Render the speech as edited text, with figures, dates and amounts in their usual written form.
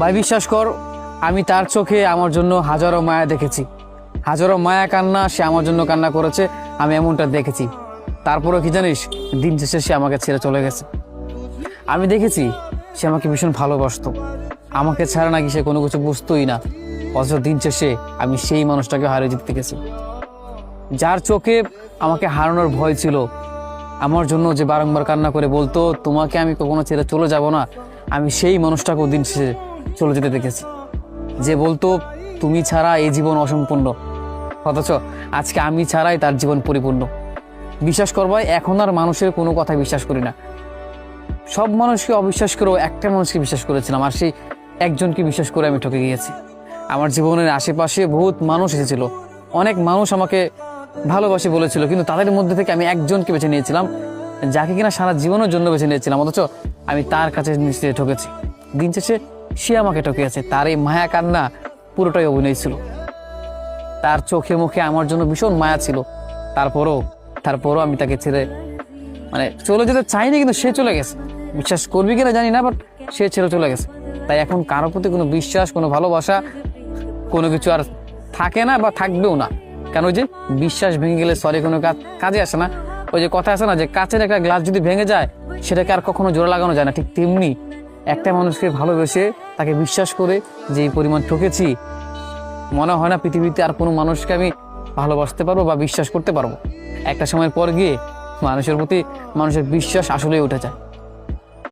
ভাই বিশ্বাস কর, আমি তার চোখে আমার জন্য হাজারো মায়া দেখেছি, হাজারো মায়া কান্না সে আমার জন্য কান্না করেছে, আমি এমনটা দেখেছি। তারপরেও কি জানিস, দিন শেষে সে আমাকে ছেড়ে চলে গেছে। আমি দেখেছি সে আমাকে ভীষণ ভালোবাসতো, আমাকে ছাড়া নাকি সে কোনো কিছু বুঝতোই না। অথচ দিন শেষে আমি সেই মানুষটাকে হারিয়ে যেতে গেছি, যার চোখে আমাকে হারানোর ভয় ছিল, আমার জন্য যে বারংবার কান্না করে বলতো তোমাকে আমি কখনো ছেড়ে চলে যাব না, আমি সেই মানুষটাকেও দিন শেষে চলে যেতে দেখেছি। যে বলতো তুমি ছাড়া এই জীবন অসম্পূর্ণ, অথচ আজকে আমি ছাড়াই তার জীবন পরিপূর্ণ। বিশ্বাস করবাই, এখন আর মানুষের কোনো কথা বিশ্বাস করি না। সব মানুষকে অবিশ্বাস করেও একটা মানুষকে বিশ্বাস করেছিলাম, আর সেই একজনকে বিশ্বাস করে আমি ঠকে গিয়েছি। আমার জীবনের আশেপাশে বহুত মানুষ এসেছিল, অনেক মানুষ আমাকে ভালোবাসে বলেছিল, কিন্তু তাদের মধ্যে থেকে আমি একজনকে বেছে নিয়েছিলাম, যাকে কিনা সারা জীবনের জন্য বেছে নিয়েছিলাম, অথচ আমি তার কাছে নিশ্চয়ই ঠকেছি। দিন শেষে সে আমাকে ঠকেছে। তার এই মায়া কান্না পুরোটাই অভিনয় ছিল। তার চোখে মুখে আমার জন্য ভীষণ মায়া ছিল, তারপরও আমি তাকে ছেড়ে চলে যেতে চাইনি, কিন্তু সে চলে গেছে। বিশ্বাস করবি কিনা জানি না, বাট সে ছেড়ে চলে গেছে। তাই এখন কারোর প্রতি কোনো বিশ্বাস, কোনো ভালোবাসা, কোনো কিছু আর থাকে না বা থাকবেও না। কেন, যে বিশ্বাস ভেঙে গেলে সরি কোনো কাজে আসে না। ওই যে কথা আছে না, যে কাচের একটা গ্লাস যদি ভেঙে যায় সেটাকে আর কখনো জোড়া লাগানো যায় না, ঠিক তেমনি একটা মানুষকে ভালোবেসে তাকে বিশ্বাস করে যে এই পরিমাণ ঠকেছি, মনে হয় না পৃথিবীতে আর কোনো মানুষকে আমি ভালোবাসতে পারবো বা বিশ্বাস করতে পারবো। একটা সময়ের পর গিয়ে মানুষের প্রতি মানুষের বিশ্বাস আসলেই উঠে যায়।